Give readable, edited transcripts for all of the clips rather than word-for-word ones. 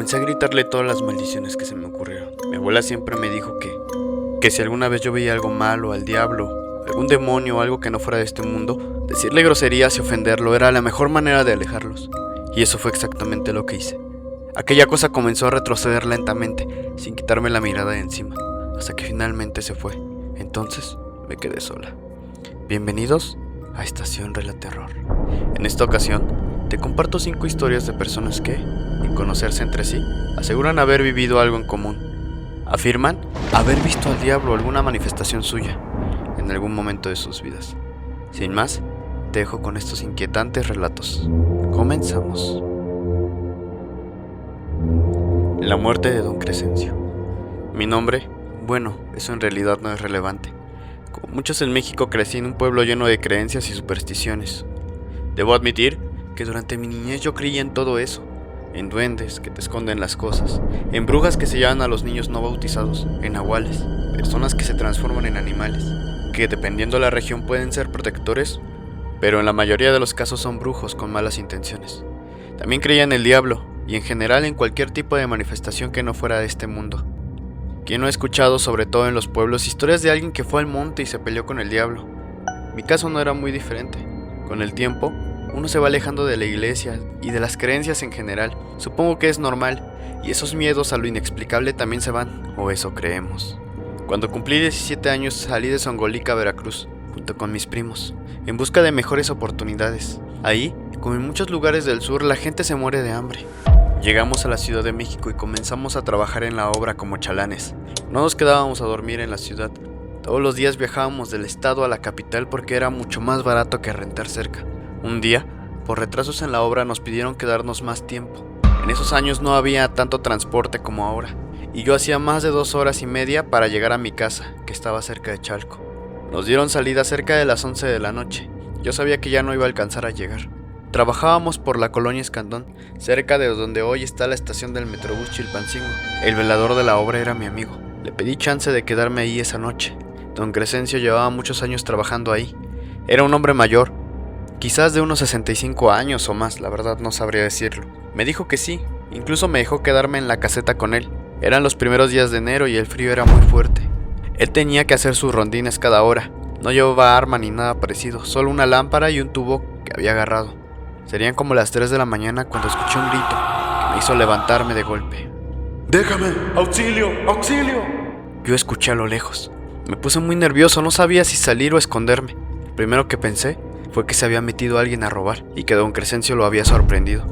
Comencé a gritarle todas las maldiciones que se me ocurrieron. Mi abuela siempre me dijo que si alguna vez yo veía algo malo, al diablo, algún demonio o algo que no fuera de este mundo, decirle groserías y ofenderlo era la mejor manera de alejarlos. Y eso fue exactamente lo que hice. Aquella cosa comenzó a retroceder lentamente, sin quitarme la mirada de encima, hasta que finalmente se fue. Entonces me quedé sola. Bienvenidos a Estación Relaterror. En esta ocasión te comparto 5 historias de personas que, en conocerse entre sí, aseguran haber vivido algo en común. Afirman haber visto al diablo o alguna manifestación suya en algún momento de sus vidas. Sin más, te dejo con estos inquietantes relatos. Comenzamos. La muerte de Don Crescencio. Mi nombre, bueno, eso en realidad no es relevante. Como muchos en México, crecí en un pueblo lleno de creencias y supersticiones. Debo admitir que durante mi niñez yo creía en todo eso, en duendes que te esconden las cosas, en brujas que se llevan a los niños no bautizados, en nahuales, personas que se transforman en animales, que dependiendo de la región pueden ser protectores, pero en la mayoría de los casos son brujos con malas intenciones. También creía en el diablo, y en general en cualquier tipo de manifestación que no fuera de este mundo. ¿Quién no ha escuchado, sobre todo en los pueblos, historias de alguien que fue al monte y se peleó con el diablo? Mi caso no era muy diferente. Con el tiempo, uno se va alejando de la iglesia y de las creencias en general. Supongo que es normal, y esos miedos a lo inexplicable también se van, o eso creemos. Cuando cumplí 17 años salí de Zongolica, Veracruz, junto con mis primos, en busca de mejores oportunidades. Ahí, como en muchos lugares del sur, la gente se muere de hambre. Llegamos a la Ciudad de México y comenzamos a trabajar en la obra como chalanes. No nos quedábamos a dormir en la ciudad. Todos los días viajábamos del estado a la capital porque era mucho más barato que rentar cerca. Un día, por retrasos en la obra, nos pidieron quedarnos más tiempo. En esos años no había tanto transporte como ahora, y yo hacía más de 2 horas y media para llegar a mi casa, que estaba cerca de Chalco. Nos dieron salida cerca de las 11 de la noche. Yo sabía que ya no iba a alcanzar a llegar. Trabajábamos por la colonia Escandón, cerca de donde hoy está la estación del Metrobús Chilpancingo. El velador de la obra era mi amigo. Le pedí chance de quedarme ahí esa noche. Don Crescencio llevaba muchos años trabajando ahí. Era un hombre mayor, quizás de unos 65 años o más, la verdad no sabría decirlo. Me dijo que sí, incluso me dejó quedarme en la caseta con él. Eran los primeros días de enero y el frío era muy fuerte. Él tenía que hacer sus rondines cada hora. No llevaba arma ni nada parecido, solo una lámpara y un tubo que había agarrado. Serían como las 3 de la mañana cuando escuché un grito que me hizo levantarme de golpe. ¡Déjame! ¡Auxilio! ¡Auxilio! Yo escuché a lo lejos. Me puse muy nervioso, no sabía si salir o esconderme. Lo primero que pensé fue que se había metido alguien a robar y que Don Crescencio lo había sorprendido.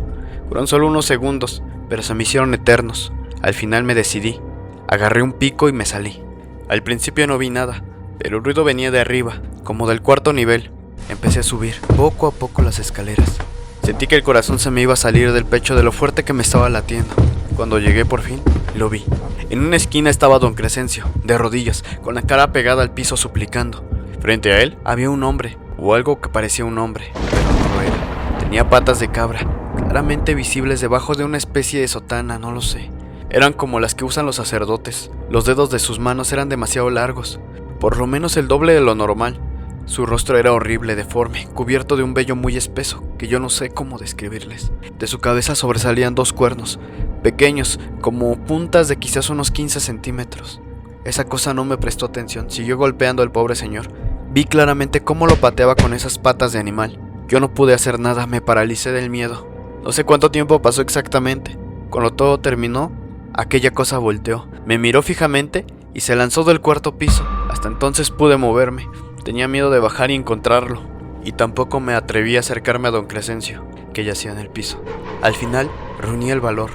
Fueron solo unos segundos, pero se me hicieron eternos. Al final me decidí. Agarré un pico y me salí. Al principio no vi nada, pero el ruido venía de arriba, como del 4.º nivel. Empecé a subir poco a poco las escaleras. Sentí que el corazón se me iba a salir del pecho de lo fuerte que me estaba latiendo. Cuando llegué por fin, lo vi. En una esquina estaba Don Crescencio, de rodillas, con la cara pegada al piso suplicando. Frente a él había un hombre, o algo que parecía un hombre, pero no lo era. Tenía patas de cabra, claramente visibles debajo de una especie de sotana, no lo sé. Eran como las que usan los sacerdotes. Los dedos de sus manos eran demasiado largos, por lo menos el doble de lo normal. Su rostro era horrible, deforme, cubierto de un vello muy espeso, que yo no sé cómo describirles. De su cabeza sobresalían 2 cuernos, pequeños, como puntas de quizás unos 15 centímetros. Esa cosa no me prestó atención, siguió golpeando al pobre señor. Vi claramente cómo lo pateaba con esas patas de animal. Yo no pude hacer nada, me paralicé del miedo. No sé cuánto tiempo pasó exactamente. Cuando todo terminó, aquella cosa volteó, me miró fijamente y se lanzó del 4.º piso. Hasta entonces pude moverme. Tenía miedo de bajar y encontrarlo, y tampoco me atreví a acercarme a Don Crescencio, que yacía en el piso. Al final, reuní el valor.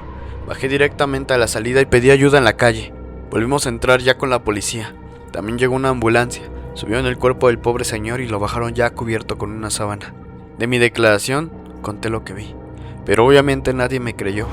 Bajé directamente a la salida y pedí ayuda en la calle. Volvimos a entrar ya con la policía. También llegó una ambulancia. Subieron el cuerpo del pobre señor y lo bajaron ya cubierto con una sábana. De mi declaración, conté lo que vi, pero obviamente nadie me creyó.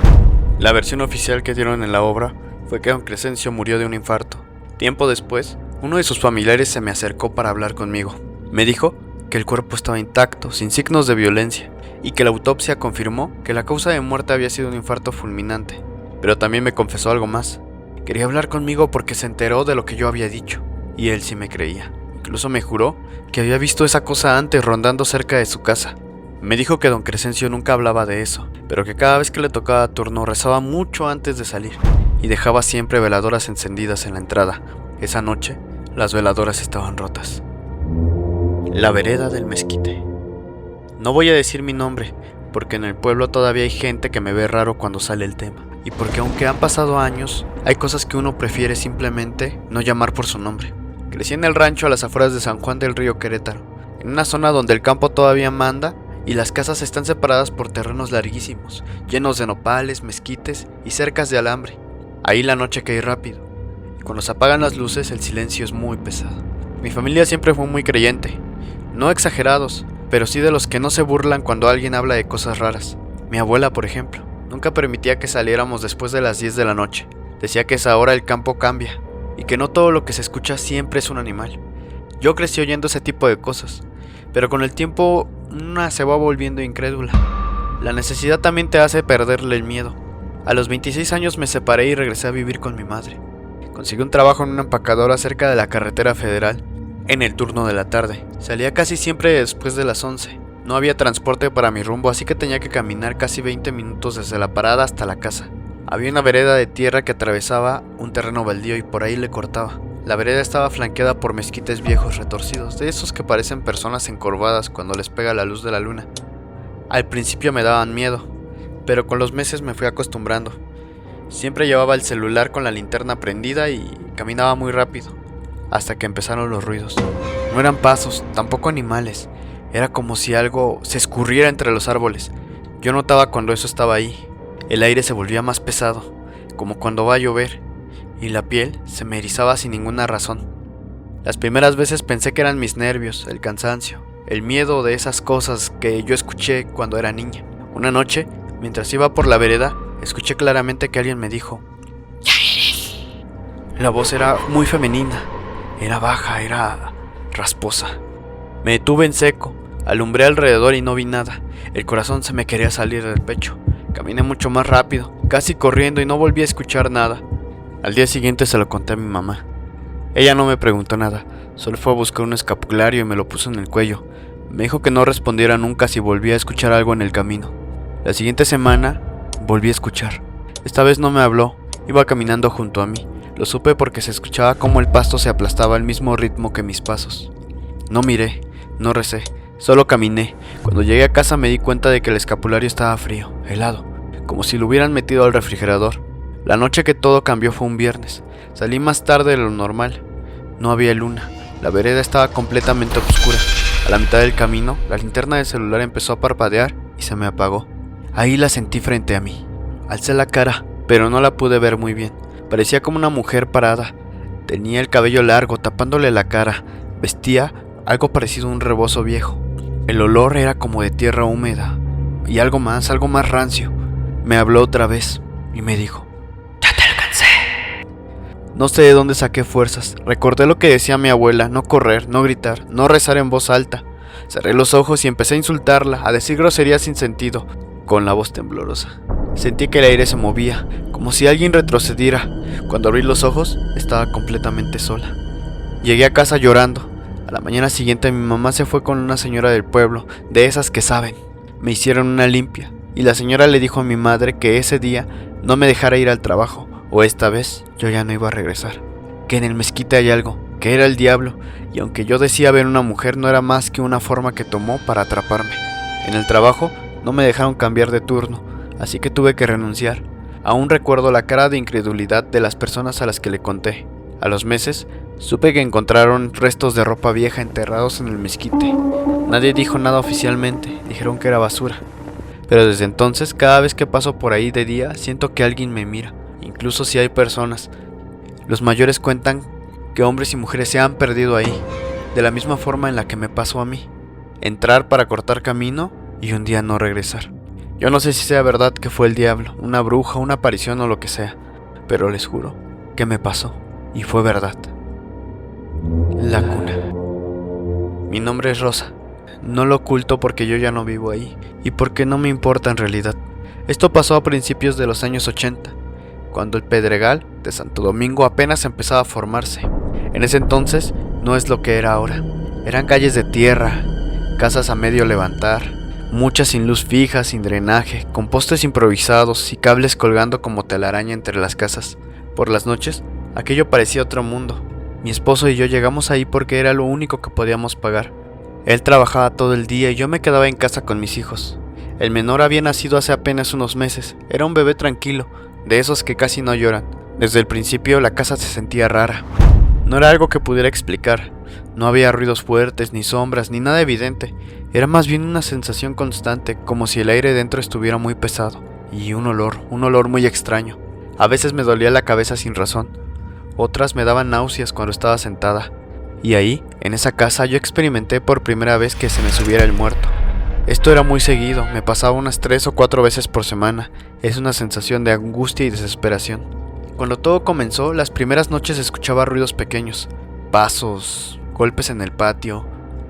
La versión oficial que dieron en la obra fue que Don Crescencio murió de un infarto. Tiempo después, uno de sus familiares se me acercó para hablar conmigo. Me dijo que el cuerpo estaba intacto, sin signos de violencia, y que la autopsia confirmó que la causa de muerte había sido un infarto fulminante. Pero también me confesó algo más. Quería hablar conmigo porque se enteró de lo que yo había dicho, y él sí me creía. Incluso me juró que había visto esa cosa antes rondando cerca de su casa. Me dijo que don Crescencio nunca hablaba de eso, pero que cada vez que le tocaba turno rezaba mucho antes de salir y dejaba siempre veladoras encendidas en la entrada. Esa noche, las veladoras estaban rotas. La vereda del mezquite. No voy a decir mi nombre, porque en el pueblo todavía hay gente que me ve raro cuando sale el tema, y porque aunque han pasado años, hay cosas que uno prefiere simplemente no llamar por su nombre. Crecí en el rancho a las afueras de San Juan del Río, Querétaro, en una zona donde el campo todavía manda y las casas están separadas por terrenos larguísimos, llenos de nopales, mezquites y cercas de alambre. Ahí la noche cae rápido, y cuando se apagan las luces el silencio es muy pesado. Mi familia siempre fue muy creyente, no exagerados, pero sí de los que no se burlan cuando alguien habla de cosas raras. Mi abuela, por ejemplo, nunca permitía que saliéramos después de las 10 de la noche. Decía que a esa hora el campo cambia, y que no todo lo que se escucha siempre es un animal. Yo crecí oyendo ese tipo de cosas, pero con el tiempo una se va volviendo incrédula. La necesidad también te hace perderle el miedo. A los 26 años me separé y regresé a vivir con mi madre. Conseguí un trabajo en una empacadora cerca de la carretera federal, en el turno de la tarde. Salía casi siempre después de las 11. No había transporte para mi rumbo, así que tenía que caminar casi 20 minutos desde la parada hasta la casa. Había una vereda de tierra que atravesaba un terreno baldío y por ahí le cortaba. La vereda estaba flanqueada por mezquites viejos retorcidos, de esos que parecen personas encorvadas cuando les pega la luz de la luna. Al principio me daban miedo, pero con los meses me fui acostumbrando. Siempre llevaba el celular con la linterna prendida y caminaba muy rápido, hasta que empezaron los ruidos. No eran pasos, tampoco animales. Era como si algo se escurriera entre los árboles. Yo notaba cuando eso estaba ahí. El aire se volvía más pesado, como cuando va a llover, y la piel se me erizaba sin ninguna razón. Las primeras veces pensé que eran mis nervios, el cansancio, el miedo de esas cosas que yo escuché cuando era niña. Una noche, mientras iba por la vereda, escuché claramente que alguien me dijo: "¡Ya eres!". La voz era muy femenina, era baja, era rasposa. Me detuve en seco, alumbré alrededor y no vi nada. El corazón se me quería salir del pecho. Caminé mucho más rápido, casi corriendo, y no volví a escuchar nada. Al día siguiente se lo conté a mi mamá. Ella no me preguntó nada, solo fue a buscar un escapulario y me lo puso en el cuello. Me dijo que no respondiera nunca si volvía a escuchar algo en el camino. La siguiente semana volví a escuchar. Esta vez no me habló, iba caminando junto a mí. Lo supe porque se escuchaba cómo el pasto se aplastaba al mismo ritmo que mis pasos. No miré, no recé, solo caminé. Cuando llegué a casa me di cuenta de que el escapulario estaba frío, helado, como si lo hubieran metido al refrigerador. La noche que todo cambió fue un viernes. Salí más tarde de lo normal. No había luna. La vereda estaba completamente oscura. A la mitad del camino, la linterna del celular empezó a parpadear y se me apagó. Ahí la sentí frente a mí. Alcé la cara, pero no la pude ver muy bien. Parecía como una mujer parada. Tenía el cabello largo, tapándole la cara. Vestía algo parecido a un rebozo viejo. El olor era como de tierra húmeda. Y algo más rancio. Me habló otra vez y me dijo: "Ya te alcancé". No sé de dónde saqué fuerzas. Recordé lo que decía mi abuela: no correr, no gritar, no rezar en voz alta. Cerré los ojos y empecé a insultarla, a decir groserías sin sentido, con la voz temblorosa. Sentí que el aire se movía, como si alguien retrocediera. Cuando abrí los ojos, estaba completamente sola. Llegué a casa llorando. A la mañana siguiente mi mamá se fue con una señora del pueblo, de esas que saben. Me hicieron una limpia, y la señora le dijo a mi madre que ese día no me dejara ir al trabajo, o esta vez yo ya no iba a regresar. Que en el mezquite hay algo, que era el diablo, y aunque yo decía ver una mujer, no era más que una forma que tomó para atraparme. En el trabajo no me dejaron cambiar de turno, así que tuve que renunciar. Aún recuerdo la cara de incredulidad de las personas a las que le conté. A los meses, supe que encontraron restos de ropa vieja enterrados en el mezquite. Nadie dijo nada oficialmente, dijeron que era basura. Pero desde entonces, cada vez que paso por ahí de día, siento que alguien me mira, incluso si hay personas. Los mayores cuentan que hombres y mujeres se han perdido ahí, de la misma forma en la que me pasó a mí. Entrar para cortar camino y un día no regresar. Yo no sé si sea verdad que fue el diablo, una bruja, una aparición o lo que sea, pero les juro que me pasó y fue verdad. La cuna. Mi nombre es Rosa. No lo oculto porque yo ya no vivo ahí y porque no me importa en realidad. Esto pasó a principios de los años 80, cuando el Pedregal de Santo Domingo apenas empezaba a formarse. En ese entonces no es lo que era ahora. Eran calles de tierra, casas a medio levantar, muchas sin luz fija, sin drenaje, con postes improvisados y cables colgando como telaraña entre las casas. Por las noches, aquello parecía otro mundo. Mi esposo y yo llegamos ahí porque era lo único que podíamos pagar. Él trabajaba todo el día y yo me quedaba en casa con mis hijos. El menor había nacido hace apenas unos meses. Era un bebé tranquilo, de esos que casi no lloran. Desde el principio la casa se sentía rara. No era algo que pudiera explicar. No había ruidos fuertes, ni sombras, ni nada evidente. Era más bien una sensación constante, como si el aire dentro estuviera muy pesado. Y un olor muy extraño. A veces me dolía la cabeza sin razón. Otras me daban náuseas cuando estaba sentada. Y ahí, en esa casa, yo experimenté por primera vez que se me subiera el muerto. Esto era muy seguido, me pasaba unas 3 o 4 veces por semana. Es una sensación de angustia y desesperación. Cuando todo comenzó, las primeras noches escuchaba ruidos pequeños, pasos, golpes en el patio,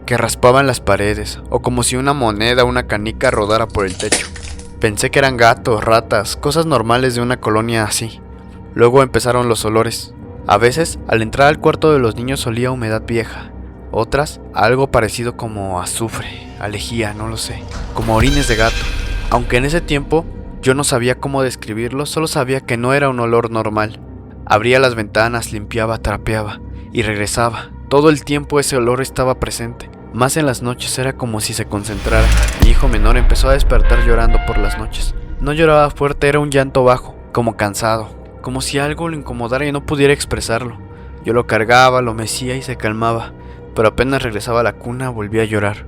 que raspaban las paredes, o como si una moneda o una canica rodara por el techo. Pensé que eran gatos, ratas, cosas normales de una colonia así. Luego empezaron los olores. A veces, al entrar al cuarto de los niños olía a humedad vieja. Otras, algo parecido como azufre, a lejía, no lo sé, como orines de gato. Aunque en ese tiempo yo no sabía cómo describirlo, solo sabía que no era un olor normal. Abría las ventanas, limpiaba, trapeaba y regresaba. Todo el tiempo ese olor estaba presente. Más en las noches era como si se concentrara. Mi hijo menor empezó a despertar llorando por las noches. No lloraba fuerte, era un llanto bajo, como cansado, como si algo lo incomodara y no pudiera expresarlo. Yo lo cargaba, lo mecía y se calmaba, pero apenas regresaba a la cuna volvía a llorar.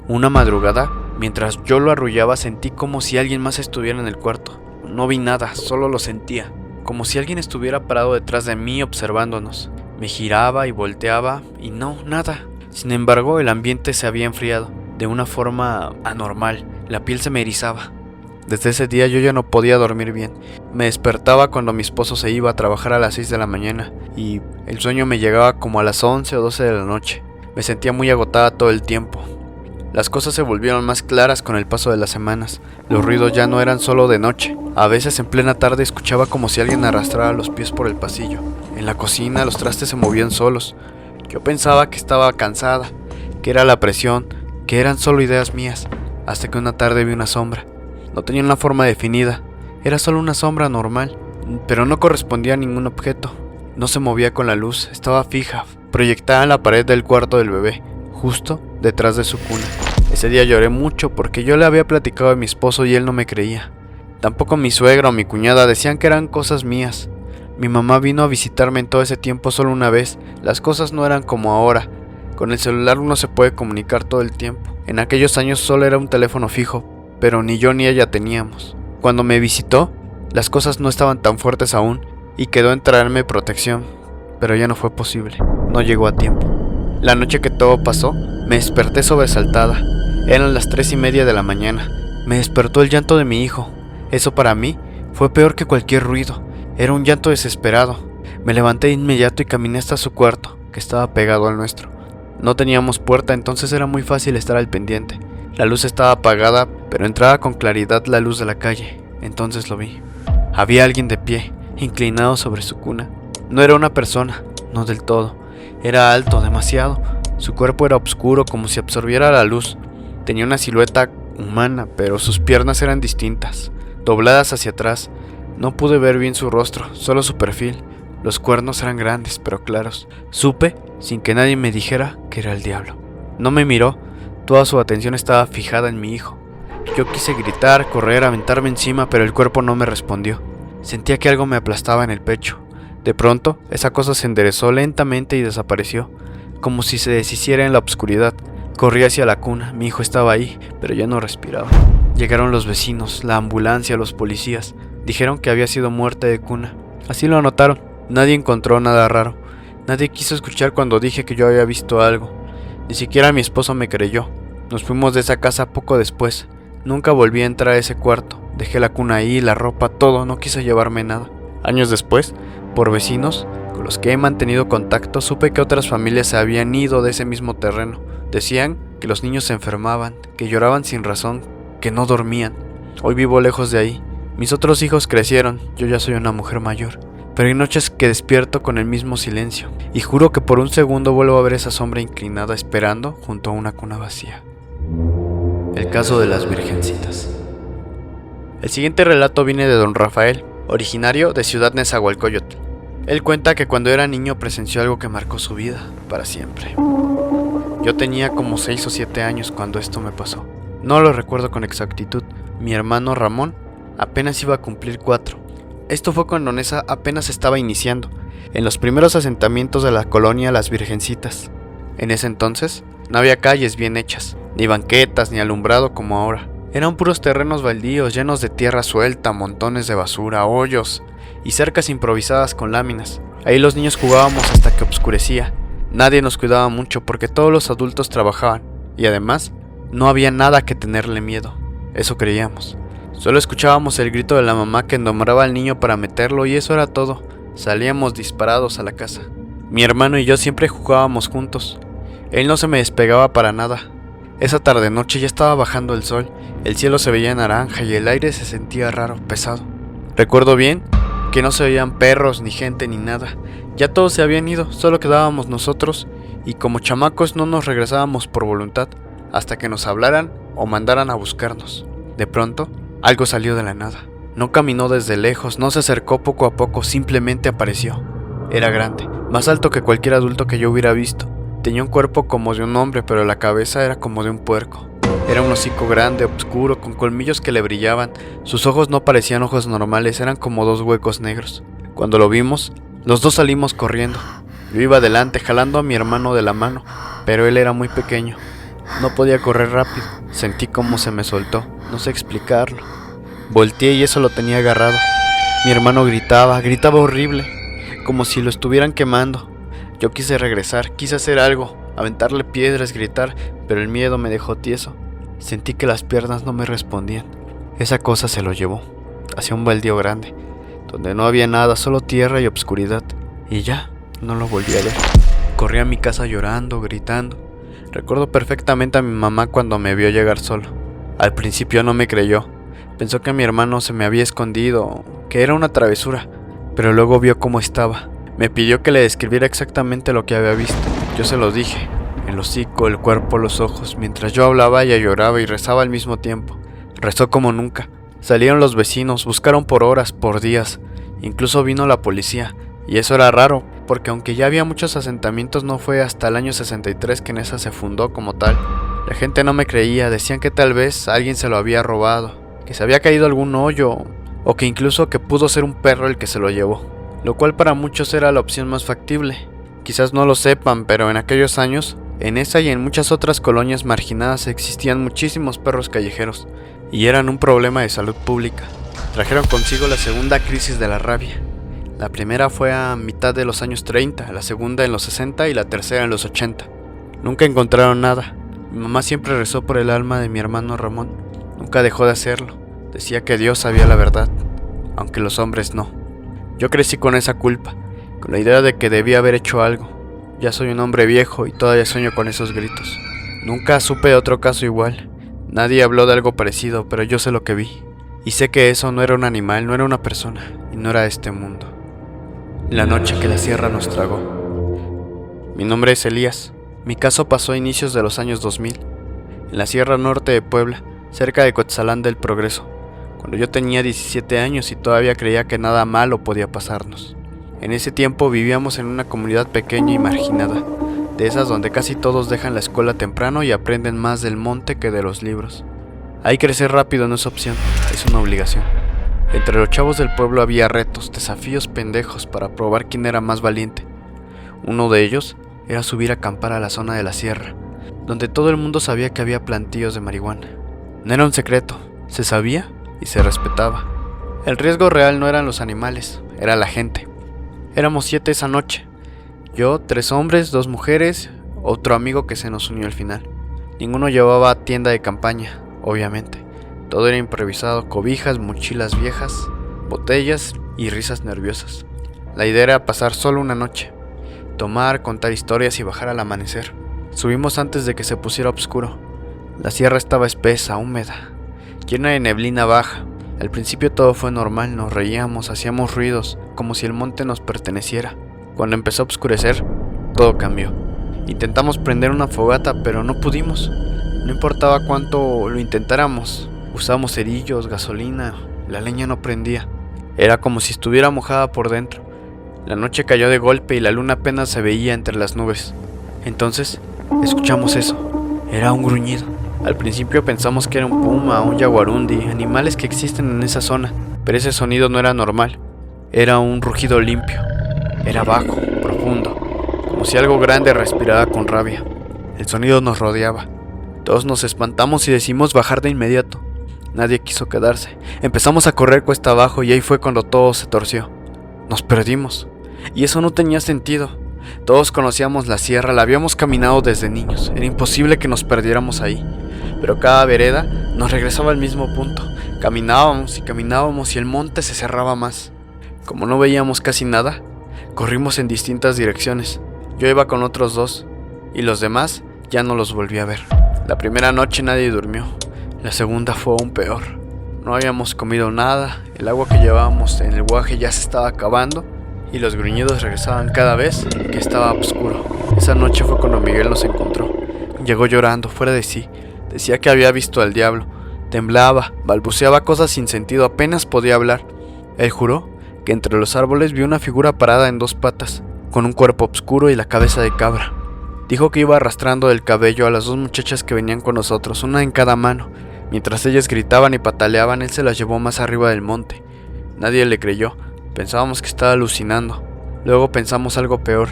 Una madrugada, mientras yo lo arrullaba, sentí como si alguien más estuviera en el cuarto. No vi nada, solo lo sentía, como si alguien estuviera parado detrás de mí observándonos. Me giraba y volteaba y no, nada. Sin embargo, el ambiente se había enfriado, de una forma anormal. La piel se me erizaba. Desde ese día yo ya no podía dormir bien. Me despertaba cuando mi esposo se iba a trabajar a las 6 de la mañana y el sueño me llegaba como a las 11 o 12 de la noche. Me sentía muy agotada todo el tiempo. Las cosas se volvieron más claras con el paso de las semanas. Los ruidos ya no eran solo de noche. A veces en plena tarde escuchaba como si alguien arrastrara los pies por el pasillo. En la cocina los trastes se movían solos. Yo pensaba que estaba cansada, que era la presión, que eran solo ideas mías, hasta que una tarde vi una sombra. No tenía una forma definida, era solo una sombra normal, pero no correspondía a ningún objeto. No se movía con la luz, estaba fija, proyectada en la pared del cuarto del bebé, justo detrás de su cuna. Ese día lloré mucho porque yo le había platicado a mi esposo y él no me creía. Tampoco mi suegra o mi cuñada, decían que eran cosas mías. Mi mamá vino a visitarme en todo ese tiempo solo una vez. Las cosas no eran como ahora. Con el celular uno se puede comunicar todo el tiempo. En aquellos años solo era un teléfono fijo, pero ni yo ni ella teníamos. Cuando me visitó, las cosas no estaban tan fuertes aún y quedó en traerme protección, pero ya no fue posible. No llegó a tiempo. La noche que todo pasó, me desperté sobresaltada. Eran las 3:30 de la mañana. Me despertó el llanto de mi hijo. Eso para mí fue peor que cualquier ruido. Era un llanto desesperado. Me levanté de inmediato y caminé hasta su cuarto, que estaba pegado al nuestro. No teníamos puerta, entonces era muy fácil estar al pendiente. La luz estaba apagada, pero entraba con claridad la luz de la calle. Entonces lo vi. Había alguien de pie, inclinado sobre su cuna. No era una persona, no del todo. Era alto, demasiado. Su cuerpo era oscuro, como si absorbiera la luz. Tenía una silueta humana, pero sus piernas eran distintas, dobladas hacia atrás. No pude ver bien su rostro, solo su perfil. Los cuernos eran grandes, pero claros. Supe, sin que nadie me dijera, que era el diablo. No me miró, toda su atención estaba fijada en mi hijo. Yo quise gritar, correr, aventarme encima, pero el cuerpo no me respondió. Sentía que algo me aplastaba en el pecho. De pronto, esa cosa se enderezó lentamente y desapareció, como si se deshiciera en la oscuridad. Corrí hacia la cuna, mi hijo estaba ahí, pero ya no respiraba. Llegaron los vecinos, la ambulancia, los policías. Dijeron que había sido muerte de cuna. Así lo anotaron. Nadie encontró nada raro. Nadie quiso escuchar cuando dije que yo había visto algo. Ni siquiera mi esposo me creyó. Nos fuimos de esa casa poco después. Nunca volví a entrar a ese cuarto. Dejé la cuna ahí, la ropa, todo. No quise llevarme nada. Años después, por vecinos con los que he mantenido contacto, supe que otras familias se habían ido de ese mismo terreno. Decían que los niños se enfermaban, que lloraban sin razón, que no dormían. Hoy vivo lejos de ahí. Mis otros hijos crecieron, yo ya soy una mujer mayor. Pero hay noches que despierto con el mismo silencio, y juro que por un segundo vuelvo a ver esa sombra inclinada esperando junto a una cuna vacía. El caso de las Virgencitas. El siguiente relato viene de don Rafael, originario de Ciudad Nezahualcóyotl. Él cuenta que cuando era niño presenció algo que marcó su vida para siempre. Yo tenía como 6 o 7 años cuando esto me pasó. No lo recuerdo con exactitud. Mi hermano Ramón apenas iba a cumplir 4. Esto fue cuando Neza apenas estaba iniciando, en los primeros asentamientos de la colonia Las Virgencitas. En ese entonces no había calles bien hechas, ni banquetas, ni alumbrado como ahora. Eran puros terrenos baldíos llenos de tierra suelta, montones de basura, hoyos y cercas improvisadas con láminas. Ahí los niños jugábamos hasta que oscurecía. Nadie nos cuidaba mucho porque todos los adultos trabajaban y además no había nada que tenerle miedo. Eso creíamos. Solo escuchábamos el grito de la mamá que nombraba al niño para meterlo y eso era todo. Salíamos disparados a la casa. Mi hermano y yo siempre jugábamos juntos. Él no se me despegaba para nada. Esa tarde-noche ya estaba bajando el sol, el cielo se veía naranja y el aire se sentía raro, pesado. Recuerdo bien que no se veían perros, ni gente, ni nada. Ya todos se habían ido, solo quedábamos nosotros y como chamacos no nos regresábamos por voluntad hasta que nos hablaran o mandaran a buscarnos. De pronto, algo salió de la nada. No caminó desde lejos, no se acercó poco a poco, simplemente apareció. Era grande, más alto que cualquier adulto que yo hubiera visto. Tenía un cuerpo como de un hombre, pero la cabeza era como de un puerco. Era un hocico grande, oscuro, con colmillos que le brillaban. Sus ojos no parecían ojos normales, eran como 2 huecos negros. Cuando lo vimos, los dos salimos corriendo. Yo iba adelante, jalando a mi hermano de la mano, pero él era muy pequeño. No podía correr rápido. Sentí como se me soltó, no sé explicarlo. Volteé y eso lo tenía agarrado. Mi hermano gritaba horrible, como si lo estuvieran quemando. Yo quise regresar, quise hacer algo, aventarle piedras, gritar, pero el miedo me dejó tieso. Sentí que las piernas no me respondían. Esa cosa se lo llevó, hacia un baldío grande, donde no había nada, solo tierra y obscuridad. Y ya, no lo volví a ver. Corrí a mi casa llorando, gritando. Recuerdo perfectamente a mi mamá cuando me vio llegar solo. Al principio no me creyó. Pensó que mi hermano se me había escondido, que era una travesura, pero luego vio cómo estaba. Me pidió que le describiera exactamente lo que había visto. Yo se lo dije, el hocico, el cuerpo, los ojos. Mientras yo hablaba, ella lloraba y rezaba al mismo tiempo. Rezó como nunca. Salieron los vecinos, buscaron por horas, por días. Incluso vino la policía. Y eso era raro, porque aunque ya había muchos asentamientos, no fue hasta el año 63 que Neza se fundó como tal. La gente no me creía, decían que tal vez alguien se lo había robado, que se había caído algún hoyo, o que incluso que pudo ser un perro el que se lo llevó. Lo cual para muchos era la opción más factible. Quizás no lo sepan, pero en aquellos años, en esa y en muchas otras colonias marginadas existían muchísimos perros callejeros, y eran un problema de salud pública. Trajeron consigo la segunda crisis de la rabia. La primera fue a mitad de los años 30, la segunda en los 60 y la tercera en los 80. Nunca encontraron nada. Mi mamá siempre rezó por el alma de mi hermano Ramón. Nunca dejó de hacerlo. Decía que Dios sabía la verdad, aunque los hombres no. Yo crecí con esa culpa, con la idea de que debía haber hecho algo. Ya soy un hombre viejo y todavía sueño con esos gritos. Nunca supe de otro caso igual. Nadie habló de algo parecido, pero yo sé lo que vi. Y sé que eso no era un animal, no era una persona, y no era este mundo. La noche que la sierra nos tragó. Mi nombre es Elías. Mi caso pasó a inicios de los años 2000, en la Sierra Norte de Puebla, cerca de Coetzalán del Progreso, cuando yo tenía 17 años y todavía creía que nada malo podía pasarnos. En ese tiempo vivíamos en una comunidad pequeña y marginada, de esas donde casi todos dejan la escuela temprano y aprenden más del monte que de los libros. Ahí crecer rápido no es opción, es una obligación. Entre los chavos del pueblo había retos, desafíos pendejos para probar quién era más valiente. Uno de ellos era subir a acampar a la zona de la sierra, donde todo el mundo sabía que había plantíos de marihuana. No era un secreto, se sabía y se respetaba. El riesgo real no eran los animales, era la gente. Éramos 7 esa noche. Yo, 3 hombres, 2 mujeres, otro amigo que se nos unió al final. Ninguno llevaba tienda de campaña, obviamente. Todo era improvisado, cobijas, mochilas viejas, botellas y risas nerviosas. La idea era pasar solo una noche, tomar, contar historias y bajar al amanecer. Subimos antes de que se pusiera oscuro. La sierra estaba espesa, húmeda, llena de neblina baja. Al principio todo fue normal, nos reíamos, hacíamos ruidos, como si el monte nos perteneciera. Cuando empezó a oscurecer, todo cambió. Intentamos prender una fogata, pero no pudimos. No importaba cuánto lo intentáramos, usábamos cerillos, gasolina, la leña no prendía. Era como si estuviera mojada por dentro. La noche cayó de golpe y la luna apenas se veía entre las nubes. Entonces, escuchamos eso. Era un gruñido. Al principio pensamos que era un puma o un jaguarundi, animales que existen en esa zona, pero ese sonido no era normal. Era un rugido limpio. Era bajo, profundo, como si algo grande respirara con rabia. El sonido nos rodeaba. Todos nos espantamos y decidimos bajar de inmediato. Nadie quiso quedarse. Empezamos a correr cuesta abajo y ahí fue cuando todo se torció. Nos perdimos. Y eso no tenía sentido. Todos conocíamos la sierra, la habíamos caminado desde niños. Era imposible que nos perdiéramos ahí. Pero cada vereda nos regresaba al mismo punto. Caminábamos y el monte se cerraba más. Como no veíamos casi nada, corrimos en distintas direcciones. Yo iba con otros dos y los demás ya no los volví a ver. La primera noche nadie durmió. La segunda fue aún peor. No habíamos comido nada, el agua que llevábamos en el guaje ya se estaba acabando y los gruñidos regresaban cada vez que estaba oscuro. Esa noche fue cuando Miguel nos encontró. Llegó llorando, fuera de sí. Decía que había visto al diablo. Temblaba, balbuceaba cosas sin sentido, apenas podía hablar. Él juró que entre los árboles vio una figura parada en dos patas, con un cuerpo oscuro y la cabeza de cabra. Dijo que iba arrastrando del cabello a las dos muchachas que venían con nosotros, una en cada mano. Mientras ellas gritaban y pataleaban, él se las llevó más arriba del monte. Nadie le creyó, pensábamos que estaba alucinando. Luego pensamos algo peor,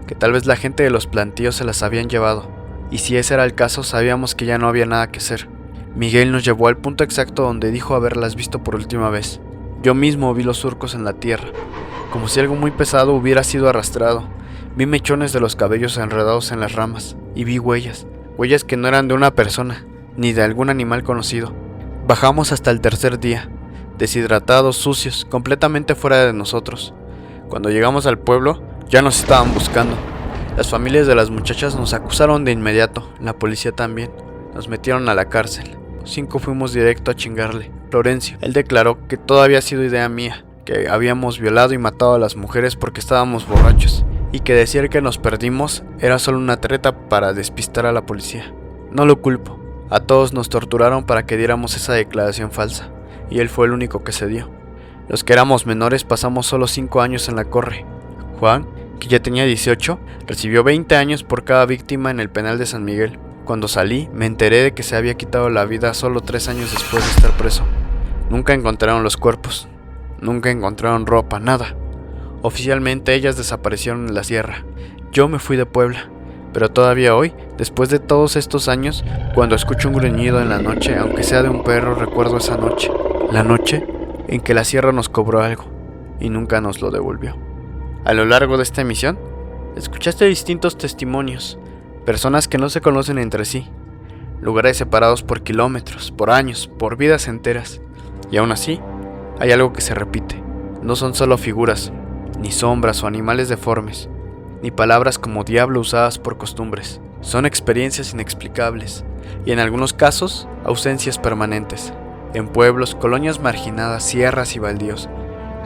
que tal vez la gente de los plantíos se las habían llevado. Y si ese era el caso, sabíamos que ya no había nada que hacer. Miguel nos llevó al punto exacto donde dijo haberlas visto por última vez. Yo mismo vi los surcos en la tierra, como si algo muy pesado hubiera sido arrastrado. Vi mechones de los cabellos enredados en las ramas, y vi huellas que no eran de una persona, ni de algún animal conocido. Bajamos hasta el tercer día, deshidratados, sucios, completamente fuera de nosotros. Cuando llegamos al pueblo, ya nos estaban buscando. Las familias de las muchachas nos acusaron de inmediato, la policía también. Nos metieron a la cárcel. 5 fuimos directo a chingarle. Florencio, él declaró que todo había sido idea mía, que habíamos violado y matado a las mujeres porque estábamos borrachos, y que decir que nos perdimos era solo una treta para despistar a la policía. No lo culpo. A todos nos torturaron para que diéramos esa declaración falsa, y él fue el único que cedió. Los que éramos menores pasamos solo 5 años en la corre. Juan, que ya tenía 18, recibió 20 años por cada víctima en el penal de San Miguel. Cuando salí, me enteré de que se había quitado la vida solo 3 años después de estar preso. Nunca encontraron los cuerpos, nunca encontraron ropa, nada. Oficialmente ellas desaparecieron en la sierra. Yo me fui de Puebla, pero todavía hoy, después de todos estos años, cuando escucho un gruñido en la noche, aunque sea de un perro, recuerdo esa noche. La noche en que la sierra nos cobró algo y nunca nos lo devolvió. A lo largo de esta emisión, escuchaste distintos testimonios, personas que no se conocen entre sí, lugares separados por kilómetros, por años, por vidas enteras. Y aún así, hay algo que se repite. No son solo figuras, ni sombras o animales deformes, ni palabras como diablo usadas por costumbres. Son experiencias inexplicables, y en algunos casos, ausencias permanentes. En pueblos, colonias marginadas, sierras y baldíos,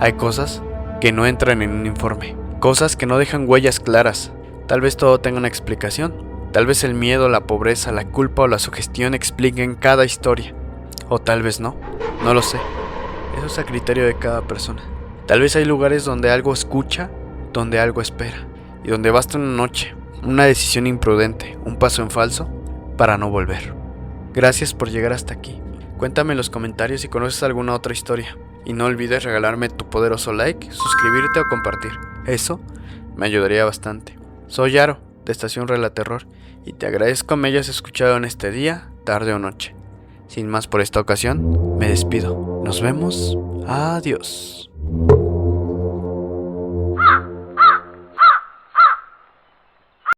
hay cosas que no entran en un informe, cosas que no dejan huellas claras. Tal vez todo tenga una explicación. Tal vez el miedo, la pobreza, la culpa o la sugestión expliquen cada historia. O tal vez no, no lo sé. Eso es a criterio de cada persona. Tal vez hay lugares donde algo escucha, donde algo espera, y donde basta una noche, una decisión imprudente, un paso en falso, para no volver. Gracias por llegar hasta aquí. Cuéntame en los comentarios si conoces alguna otra historia. Y no olvides regalarme tu poderoso like, suscribirte o compartir. Eso me ayudaría bastante. Soy Yaro, de Estación Relaterror, y te agradezco me hayas escuchado en este día, tarde o noche. Sin más por esta ocasión, me despido. Nos vemos. Adiós.